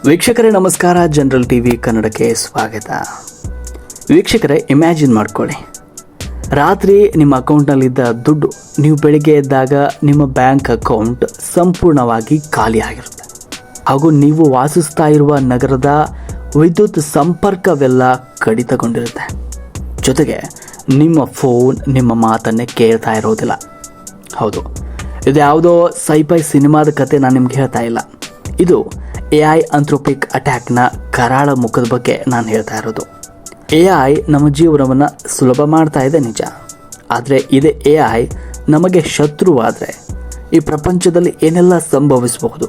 ವೀಕ್ಷಕರೇ ನಮಸ್ಕಾರ, general TV ಕನ್ನಡಕ್ಕೆ ಸ್ವಾಗತ. ವೀಕ್ಷಕರೇ, ಇಮ್ಯಾಜಿನ್ ಮಾಡ್ಕೊಳ್ಳಿ, ರಾತ್ರಿ ನಿಮ್ಮ ಅಕೌಂಟ್ನಲ್ಲಿದ್ದ ದುಡ್ಡು ನೀವು ಬೆಳಿಗ್ಗೆ ಎದ್ದಾಗ ನಿಮ್ಮ ಬ್ಯಾಂಕ್ ಅಕೌಂಟ್ ಸಂಪೂರ್ಣವಾಗಿ ಖಾಲಿಯಾಗಿರುತ್ತೆ ಹಾಗೂ ನೀವು ವಾಸಿಸ್ತಾ ಇರುವ ನಗರದ ವಿದ್ಯುತ್ ಸಂಪರ್ಕವೆಲ್ಲ ಕಡಿತಗೊಂಡಿರುತ್ತೆ. ಜೊತೆಗೆ ನಿಮ್ಮ ಫೋನ್ ನಿಮ್ಮ ಮಾತನ್ನೇ ಕೇಳ್ತಾ ಇರೋದಿಲ್ಲ. ಹೌದು, ಇದು ಯಾವುದೋ ಸೈಫೈ ಸಿನಿಮಾದ ಕತೆ ನಾನು ನಿಮ್ಗೆ ಹೇಳ್ತಾ ಇಲ್ಲ. ಇದು AI ಆಂಥ್ರೋಪಿಕ್ ಅಟ್ಯಾಕ್ನ ಕರಾಳ ಮುಖದ ಬಗ್ಗೆ ನಾನು ಹೇಳ್ತಾ ಇರೋದು. AI ನಮ್ಮ ಜೀವನವನ್ನು ಸುಲಭ ಮಾಡ್ತಾ ಇದೆ ನಿಜ, ಆದರೆ ಇದೇ AI ನಮಗೆ ಶತ್ರುವಾದರೆ ಈ ಪ್ರಪಂಚದಲ್ಲಿ ಏನೆಲ್ಲ ಸಂಭವಿಸಬಹುದು,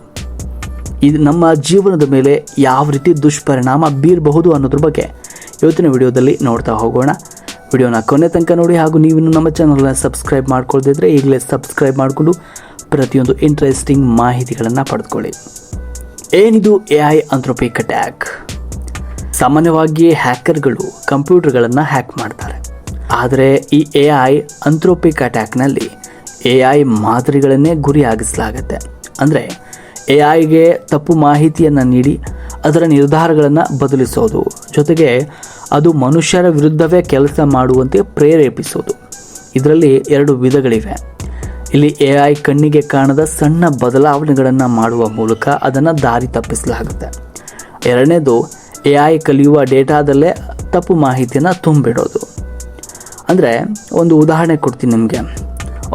ಇದು ನಮ್ಮ ಜೀವನದ ಮೇಲೆ ಯಾವ ರೀತಿ ದುಷ್ಪರಿಣಾಮ ಬೀರಬಹುದು ಅನ್ನೋದ್ರ ಬಗ್ಗೆ ಇವತ್ತಿನ ವಿಡಿಯೋದಲ್ಲಿ ನೋಡ್ತಾ ಹೋಗೋಣ. ವಿಡಿಯೋನ ಕೊನೆ ತನಕ ನೋಡಿ ಹಾಗೂ ನೀವಿನ್ನು ನಮ್ಮ ಚಾನಲ್ನ ಸಬ್ಸ್ಕ್ರೈಬ್ ಮಾಡ್ಕೊಳ್ದಿದ್ರೆ ಈಗಲೇ ಸಬ್ಸ್ಕ್ರೈಬ್ ಮಾಡಿಕೊಂಡು ಪ್ರತಿಯೊಂದು ಇಂಟ್ರೆಸ್ಟಿಂಗ್ ಮಾಹಿತಿಗಳನ್ನು ಪಡೆದುಕೊಳ್ಳಿ. ಏನಿದು AI ಆಂಥ್ರೋಪಿಕ್ ಅಟ್ಯಾಕ್? ಸಾಮಾನ್ಯವಾಗಿ ಹ್ಯಾಕರ್ಗಳು ಕಂಪ್ಯೂಟರ್ಗಳನ್ನು ಹ್ಯಾಕ್ ಮಾಡ್ತಾರೆ. ಆದರೆ ಈ AI ಆಂಥ್ರೋಪಿಕ್ ಅಟ್ಯಾಕ್ನಲ್ಲಿ AI ಮಾದರಿಗಳನ್ನೇ ಗುರಿಯಾಗಿಸಲಾಗುತ್ತೆ. ಅಂದರೆ AIಗೆ ತಪ್ಪು ಮಾಹಿತಿಯನ್ನು ನೀಡಿ ಅದರ ನಿರ್ಧಾರಗಳನ್ನು ಬದಲಿಸೋದು, ಜೊತೆಗೆ ಅದು ಮನುಷ್ಯರ ವಿರುದ್ಧವೇ ಕೆಲಸ ಮಾಡುವಂತೆ ಪ್ರೇರೇಪಿಸೋದು. ಇದರಲ್ಲಿ ಎರಡು ವಿಧಗಳಿವೆ. ಇಲ್ಲಿ AI ಕಣ್ಣಿಗೆ ಕಾಣದ ಸಣ್ಣ ಬದಲಾವಣೆಗಳನ್ನು ಮಾಡುವ ಮೂಲಕ ಅದನ್ನು ದಾರಿ ತಪ್ಪಿಸಲಾಗುತ್ತೆ. ಎರಡನೇದು AI ಕಲಿಯುವ ಡೇಟಾದಲ್ಲೇ ತಪ್ಪು ಮಾಹಿತಿಯನ್ನು ತುಂಬಿಡೋದು. ಅಂದರೆ ಒಂದು ಉದಾಹರಣೆ ಕೊಡ್ತೀನಿ ನಿಮಗೆ.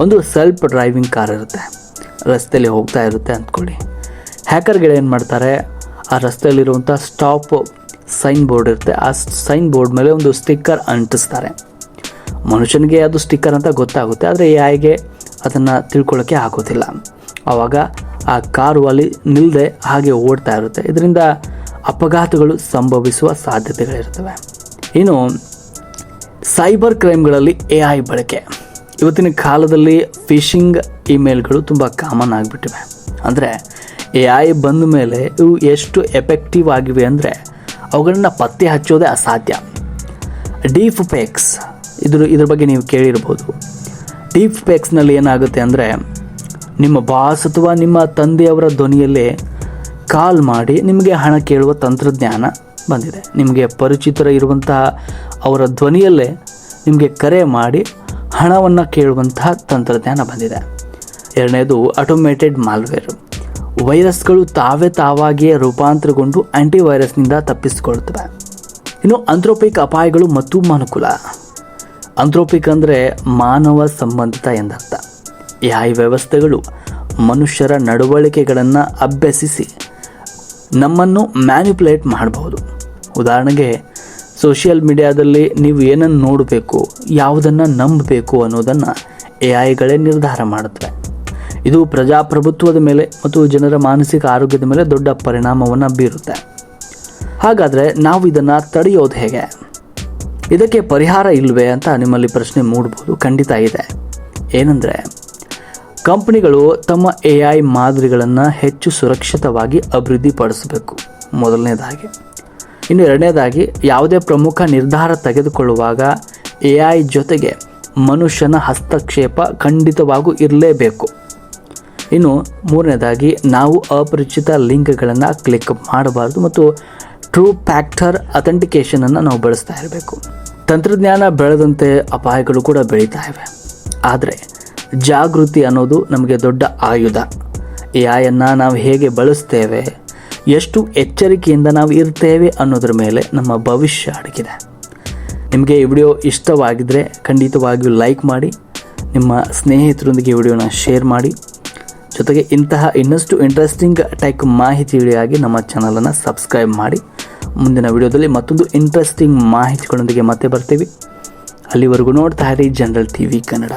ಒಂದು ಸೆಲ್ಫ್ ಡ್ರೈವಿಂಗ್ ಕಾರ್ ಇರುತ್ತೆ, ರಸ್ತೆಯಲ್ಲಿ ಹೋಗ್ತಾ ಇರುತ್ತೆ ಅಂದ್ಕೊಳ್ಳಿ. ಹ್ಯಾಕರ್ಗಳು ಏನು ಮಾಡ್ತಾರೆ, ಆ ರಸ್ತೆಯಲ್ಲಿರುವಂಥ ಸ್ಟಾಪ್ ಸೈನ್ ಬೋರ್ಡ್ ಇರುತ್ತೆ, ಆ ಸೈನ್ ಬೋರ್ಡ್ ಮೇಲೆ ಒಂದು ಸ್ಟಿಕ್ಕರ್ ಅಂಟಿಸ್ತಾರೆ. ಮನುಷ್ಯನಿಗೆ ಅದು ಸ್ಟಿಕ್ಕರ್ ಅಂತ ಗೊತ್ತಾಗುತ್ತೆ, ಆದರೆ AIಗೆ ಅದನ್ನು ತಿಳ್ಕೊಳ್ಳೋಕ್ಕೆ ಆಗೋದಿಲ್ಲ. ಆವಾಗ ಆ ಕಾರು ಅಲ್ಲಿ ನಿಲ್ಲದೆ ಹಾಗೆ ಓಡ್ತಾ ಇರುತ್ತೆ. ಇದರಿಂದ ಅಪಘಾತಗಳು ಸಂಭವಿಸುವ ಸಾಧ್ಯತೆಗಳಿರ್ತವೆ. ಇನ್ನು ಸೈಬರ್ ಕ್ರೈಮ್ಗಳಲ್ಲಿ AI ಬಳಕೆ. ಇವತ್ತಿನ ಕಾಲದಲ್ಲಿ ಫಿಶಿಂಗ್ ಇಮೇಲ್ಗಳು ತುಂಬ ಕಾಮನ್ ಆಗಿಬಿಟ್ಟಿವೆ. ಅಂದರೆ AI ಬಂದ ಮೇಲೆ ಇವು ಎಷ್ಟು ಎಫೆಕ್ಟಿವ್ ಆಗಿವೆ ಅಂದರೆ ಅವುಗಳನ್ನು ಪತ್ತೆ ಹಚ್ಚೋದೇ ಅಸಾಧ್ಯ. ಡೀಪ್ ಫೇಕ್ಸ್, ಇದ್ರ ಬಗ್ಗೆ ನೀವು ಕೇಳಿರ್ಬೋದು. ಡೀಪ್ ಫೇಕ್ಸ್ನಲ್ಲಿ ಏನಾಗುತ್ತೆ ಅಂದರೆ ನಿಮ್ಮ ಬಾಸ್ ಅಥವಾ ನಿಮ್ಮ ತಂದೆಯವರ ಧ್ವನಿಯಲ್ಲೇ ಕಾಲ್ ಮಾಡಿ ನಿಮಗೆ ಹಣ ಕೇಳುವ ತಂತ್ರಜ್ಞಾನ ಬಂದಿದೆ. ನಿಮಗೆ ಪರಿಚಿತರ ಇರುವಂತಹ ಅವರ ಧ್ವನಿಯಲ್ಲೇ ನಿಮಗೆ ಕರೆ ಮಾಡಿ ಹಣವನ್ನು ಕೇಳುವಂತಹ ತಂತ್ರಜ್ಞಾನ ಬಂದಿದೆ. ಎರಡನೇದು ಆಟೋಮೇಟೆಡ್ ಮಾಲ್ವೇರ್. ವೈರಸ್ಗಳು ತಾವಾಗಿಯೇ ರೂಪಾಂತರಗೊಂಡು ಆಂಟಿವೈರಸ್ನಿಂದ ತಪ್ಪಿಸಿಕೊಳ್ಳುತ್ತವೆ. ಇನ್ನು ಆಂಥ್ರೋಪಿಕ್ ಅಪಾಯಗಳು ಮತ್ತು ಮನುಕುಲ. ಆಂಥ್ರೋಪಿಕ್ ಅಂದರೆ ಮಾನವ ಸಂಬಂಧಿತ ಎಂದರ್ಥ. AI ವ್ಯವಸ್ಥೆಗಳು ಮನುಷ್ಯರ ನಡವಳಿಕೆಗಳನ್ನು ಅಭ್ಯಸಿಸಿ ನಮ್ಮನ್ನು ಮ್ಯಾನಿಪುಲೇಟ್ ಮಾಡಬಹುದು. ಉದಾಹರಣೆಗೆ ಸೋಷಿಯಲ್ ಮೀಡಿಯಾದಲ್ಲಿ ನೀವು ಏನನ್ನು ನೋಡಬೇಕು, ಯಾವುದನ್ನು ನಂಬಬೇಕು ಅನ್ನೋದನ್ನು AIಗಳೇ ನಿರ್ಧಾರ ಮಾಡುತ್ತವೆ. ಇದು ಪ್ರಜಾಪ್ರಭುತ್ವದ ಮೇಲೆ ಮತ್ತು ಜನರ ಮಾನಸಿಕ ಆರೋಗ್ಯದ ಮೇಲೆ ದೊಡ್ಡ ಪರಿಣಾಮವನ್ನು ಬೀರುತ್ತೆ. ಹಾಗಾದರೆ ನಾವು ಇದನ್ನು ತಡೆಯೋದು ಹೇಗೆ? ಇದಕ್ಕೆ ಪರಿಹಾರ ಇಲ್ಲವೇ ಅಂತ ನಿಮ್ಮಲ್ಲಿ ಪ್ರಶ್ನೆ ಮೂಡಬಹುದು. ಖಂಡಿತ ಇದೆ. ಏನಂದರೆ, ಕಂಪನಿಗಳು ತಮ್ಮ AI ಮಾದರಿಗಳನ್ನು ಹೆಚ್ಚು ಸುರಕ್ಷಿತವಾಗಿ ಅಭಿವೃದ್ಧಿಪಡಿಸಬೇಕು, ಮೊದಲನೇದಾಗಿ. ಇನ್ನು ಎರಡನೇದಾಗಿ, ಯಾವುದೇ ಪ್ರಮುಖ ನಿರ್ಧಾರ ತೆಗೆದುಕೊಳ್ಳುವಾಗ AI ಜೊತೆಗೆ ಮನುಷ್ಯನ ಹಸ್ತಕ್ಷೇಪ ಖಂಡಿತವಾಗೂ ಇರಲೇಬೇಕು. ಇನ್ನು ಮೂರನೇದಾಗಿ, ನಾವು ಅಪರಿಚಿತ ಲಿಂಕ್ಗಳನ್ನು ಕ್ಲಿಕ್ ಮಾಡಬಾರ್ದು ಮತ್ತು ಟ್ರೂ ಫ್ಯಾಕ್ಟರ್ ಅಥೆಂಟಿಕೇಷನನ್ನು ನಾವು ಬಳಸ್ತಾ ಇರಬೇಕು. ತಂತ್ರಜ್ಞಾನ ಬೆಳೆದಂತೆ ಅಪಾಯಗಳು ಕೂಡ ಬೆಳೀತಾ ಇವೆ. ಆದರೆ ಜಾಗೃತಿ ಅನ್ನೋದು ನಮಗೆ ದೊಡ್ಡ ಆಯುಧ. AIಯನ್ನು ನಾವು ಹೇಗೆ ಬಳಸ್ತೇವೆ, ಎಷ್ಟು ಎಚ್ಚರಿಕೆಯಿಂದ ನಾವು ಇರ್ತೇವೆ ಅನ್ನೋದ್ರ ಮೇಲೆ ನಮ್ಮ ಭವಿಷ್ಯ ಅಡಗಿದೆ. ನಿಮಗೆ ಈ ವಿಡಿಯೋ ಇಷ್ಟವಾಗಿದ್ದರೆ ಖಂಡಿತವಾಗಿಯೂ ಲೈಕ್ ಮಾಡಿ, ನಿಮ್ಮ ಸ್ನೇಹಿತರೊಂದಿಗೆ ಈ ವಿಡಿಯೋನ ಶೇರ್ ಮಾಡಿ. ಜೊತೆಗೆ ಇಂತಹ ಇನ್ನಷ್ಟು ಇಂಟ್ರೆಸ್ಟಿಂಗ್ ಟೆಕ್ ಮಾಹಿತಿಗಳಿಗಾಗಿ ನಮ್ಮ ಚಾನಲನ್ನು ಸಬ್ಸ್ಕ್ರೈಬ್ ಮಾಡಿ. ಮುಂದಿನ ವಿಡಿಯೋದಲ್ಲಿ ಮತ್ತೊಂದು ಇಂಟ್ರೆಸ್ಟಿಂಗ್ ಮಾಹಿತಿಗಳೊಂದಿಗೆ ಮತ್ತೆ ಬರ್ತೀವಿ. ಅಲ್ಲಿವರೆಗೂ ನೋಡ್ತಾ ಇರಿ ಜನರಲ್ ಟಿವಿ ಕನ್ನಡ.